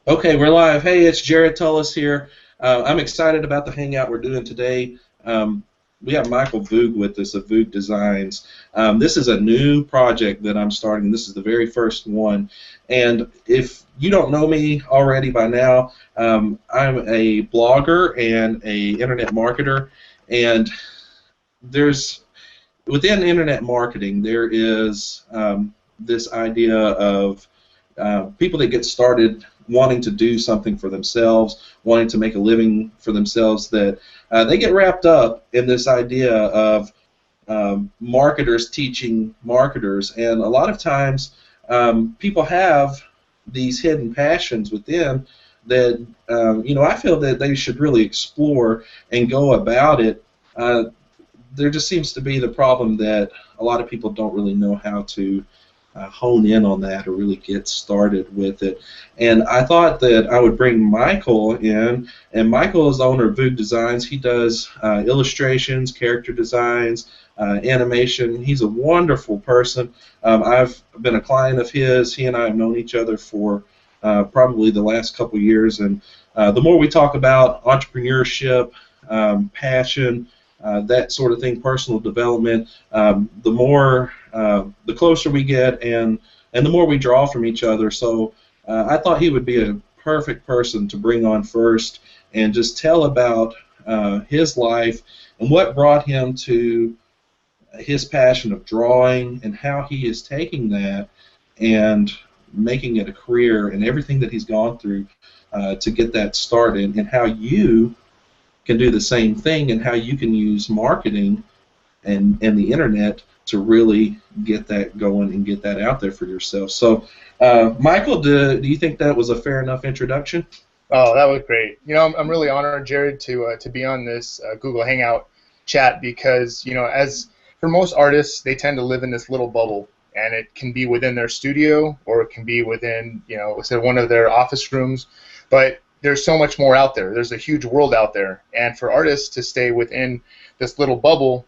Okay, we're live. Hey, it's Jared Tullos here. I'm excited about the hangout we're doing today. We have Michael Voog with us of Voog Designs. This is a new project that I'm starting. This is the very first one. And if you don't know me already by now, I'm a blogger and a internet marketer. And there's within internet marketing, there is this idea of people that get started wanting to do something for themselves, wanting to make a living for themselves, that they get wrapped up in this idea of marketers teaching marketers. And a lot of times people have these hidden passions within that, I feel that they should really explore and go about it. There just seems to be the problem that a lot of people don't really know how to hone in on that or really get started with it. And I thought that I would bring Michael in, and Michael is the owner of Voog Designs. He does illustrations, character designs, animation. He's a wonderful person. I've been a client of his. He and I have known each other for probably the last couple years, and the more we talk about entrepreneurship, passion, that sort of thing, personal development, the closer we get, and the more we draw from each other. So I thought he would be a perfect person to bring on first and just tell about his life and what brought him to his passion of drawing and how he is taking that and making it a career and everything that he's gone through to get that started, and how you can do the same thing, and how you can use marketing and the internet to really get that going and get that out there for yourself. So, Michael, do you think that was a fair enough introduction? Oh, that was great. I'm really honored, Jared, to be on this Google Hangout chat, because as for most artists, they tend to live in this little bubble, and it can be within their studio or it can be within say one of their office rooms, but there's so much more out there. There's a huge world out there, and for artists to stay within this little bubble,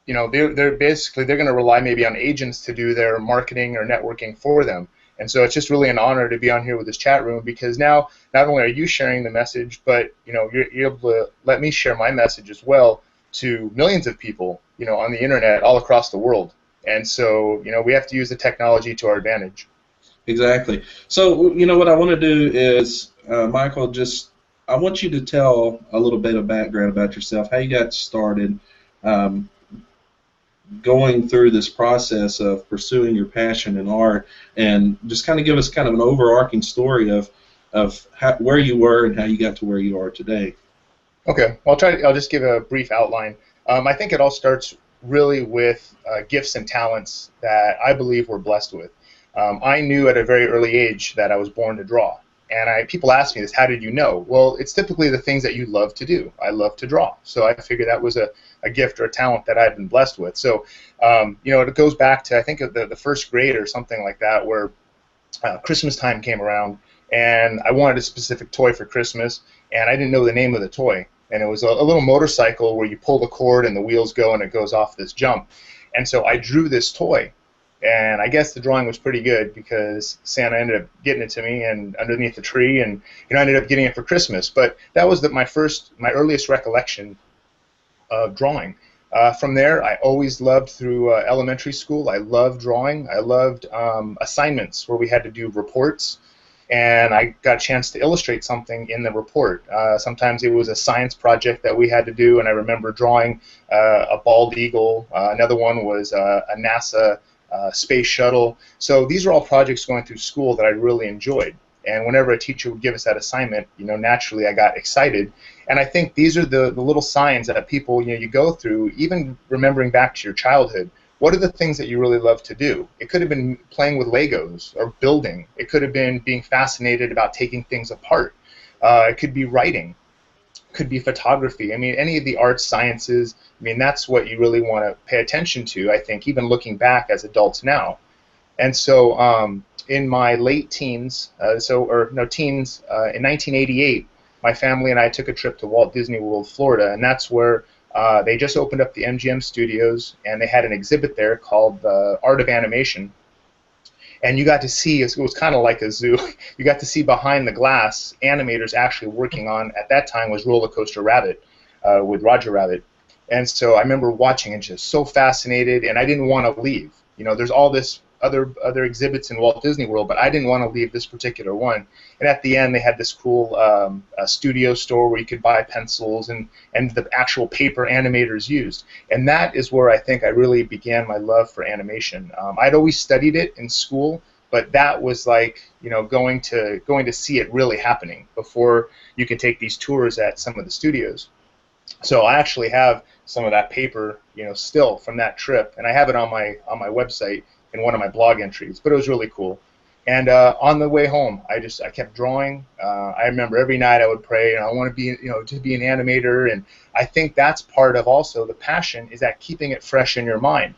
they're going to rely maybe on agents to do their marketing or networking for them. And so it's just really an honor to be on here with this chat room, because now not only are you sharing the message, but you're able to let me share my message as well to millions of people on the internet all across the world. And so we have to use the technology to our advantage. Exactly. So, what I want to do is, Michael, I want you to tell a little bit of background about yourself, how you got started going through this process of pursuing your passion in art, and just kind of give us kind of an overarching story of where you were and how you got to where you are today. Okay. I'll just give a brief outline. I think it all starts really with gifts and talents that I believe we're blessed with. I knew at a very early age that I was born to draw, and people ask me this: how did you know? Well, it's typically the things that you love to do. I love to draw, so I figured that was a gift or a talent that I had been blessed with. So, it goes back to, I think, the first grade or something like that, where Christmas time came around, and I wanted a specific toy for Christmas, and I didn't know the name of the toy. And it was a little motorcycle where you pull the cord and the wheels go and it goes off this jump. And so I drew this toy. And I guess the drawing was pretty good, because Santa ended up getting it to me and underneath the tree, and I ended up getting it for Christmas. But that was my earliest recollection of drawing. From there, I always loved, through elementary school, I loved drawing. I loved assignments where we had to do reports, and I got a chance to illustrate something in the report. Sometimes it was a science project that we had to do, and I remember drawing a bald eagle. Another one was a NASA space shuttle. So these are all projects going through school that I really enjoyed. And whenever a teacher would give us that assignment, naturally I got excited. And I think these are the little signs that people, you go through, even remembering back to your childhood. What are the things that you really love to do? It could have been playing with Legos or building. It could have been being fascinated about taking things apart. It could be writing. Could be photography. I mean, any of the arts, sciences, that's what you really want to pay attention to, I think, even looking back as adults now. And so in my late teens, in 1988, my family and I took a trip to Walt Disney World, Florida, and that's where they just opened up the MGM studios, and they had an exhibit there called The Art of Animation. and you got to see, it was kind of like a zoo, you got to see behind the glass animators actually working on, at that time was Roller Coaster Rabbit with Roger Rabbit. And so I remember watching and just so fascinated, and I didn't want to leave. You know, there's all this other exhibits in Walt Disney World, but I didn't want to leave this particular one. And at the end, they had this cool studio store where you could buy pencils and the actual paper animators used. And that is where I think I really began my love for animation. I'd always studied it in school, but that was like, you know, going to see it really happening before you could take these tours at some of the studios. So I actually have some of that paper, you know, still from that trip, and I have it on my website in one of my blog entries. But it was really cool. And on the way home, I kept drawing. I remember every night I would pray, and I want to be, you know, to be an animator. And I think that's part of also the passion, is that keeping it fresh in your mind.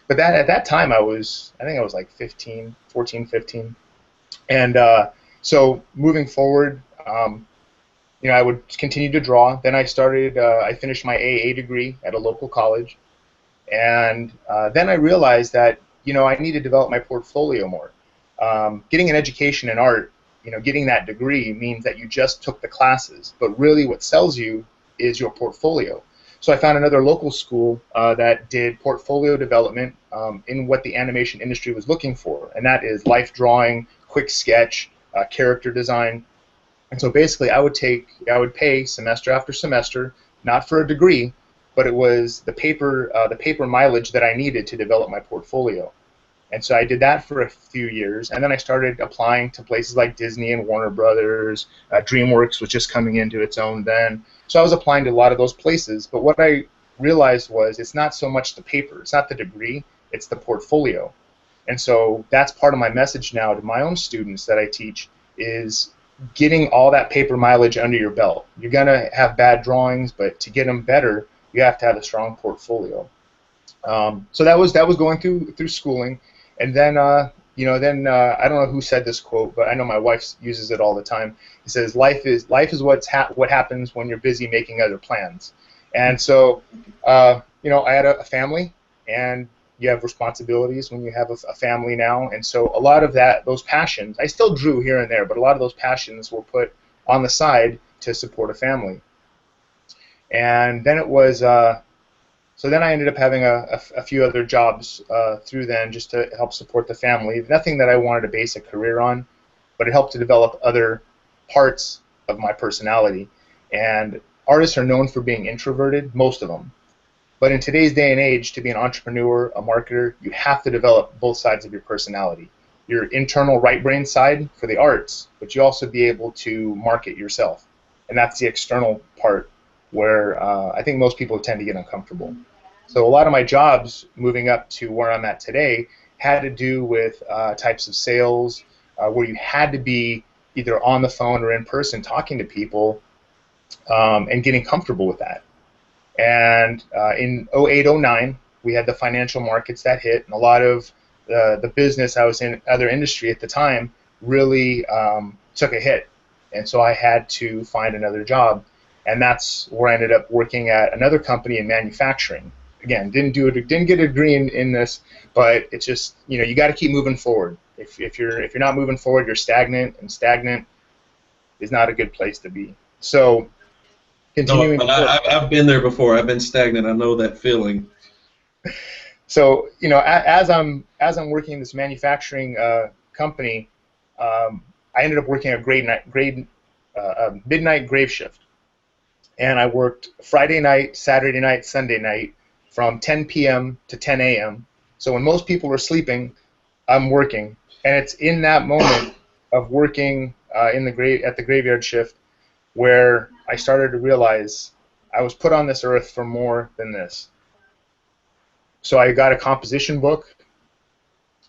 But that at that time I think I was like 14, 15, and so moving forward. You know, I would continue to draw. Then I finished my AA degree at a local college, and then I realized that, you know, I need to develop my portfolio more. Getting an education in art, you know, getting that degree means that you just took the classes, but really what sells you is your portfolio. So I found another local school that did portfolio development in what the animation industry was looking for, and that is life drawing, quick sketch, character design. And so basically I would pay semester after semester, not for a degree, but it was the paper mileage that I needed to develop my portfolio. And so I did that for a few years, and then I started applying to places like Disney and Warner Brothers. DreamWorks was just coming into its own then. So I was applying to a lot of those places, but what I realized was it's not so much the paper, it's not the degree, it's the portfolio. And so that's part of my message now to my own students that I teach, is getting all that paper mileage under your belt. You're going to have bad drawings, but to get them better, you have to have a strong portfolio. So that was going through schooling, and then you know, then I don't know who said this quote, but I know my wife uses it all the time. It says, "Life is what happens when you're busy making other plans." And so you know, I had a family, and you have responsibilities when you have a family now, and so a lot of those passions, I still drew here and there, but a lot of those passions were put on the side to support a family. And then it was, so then I ended up having a few other jobs through then, just to help support the family. Nothing that I wanted to base a career on, but it helped to develop other parts of my personality. And artists are known for being introverted, most of them. But in today's day and age, to be an entrepreneur, a marketer, you have to develop both sides of your personality. Your internal right brain side for the arts, but you also be able to market yourself. And that's the external part where I think most people tend to get uncomfortable. So a lot of my jobs moving up to where I'm at today had to do with types of sales where you had to be either on the phone or in person talking to people and getting comfortable with that. And in 08, 09, we had the financial markets that hit, and a lot of the business I was in, other industry at the time, really took a hit. And so I had to find another job, and that's where I ended up working at another company in manufacturing. Again, didn't get a degree in this, but it's just, you know, you got to keep moving forward. If you're not moving forward, you're stagnant, and stagnant is not a good place to be. So continuing. No, I've been there before. I've been stagnant. I know that feeling. So, you know, as I'm working in this manufacturing company, I ended up working a midnight grave shift, and I worked Friday night, Saturday night, Sunday night, from 10 p.m. to 10 a.m. So when most people are sleeping, I'm working, and it's in that moment of working at the graveyard shift where I started to realize I was put on this earth for more than this. So I got a composition book,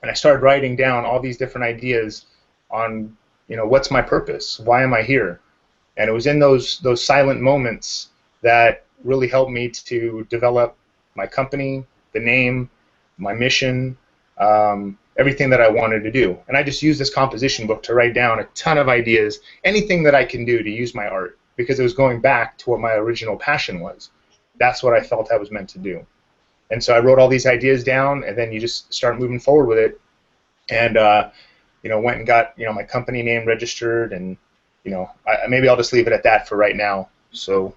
and I started writing down all these different ideas on, you know, what's my purpose? Why am I here? And it was in those silent moments that really helped me to develop my company, the name, my mission, everything that I wanted to do. And I just used this composition book to write down a ton of ideas, anything that I can do to use my art, because it was going back to what my original passion was. That's what I felt I was meant to do. And so I wrote all these ideas down, and then you just start moving forward with it. and went and got my company name registered, and maybe I'll just leave it at that for right now. So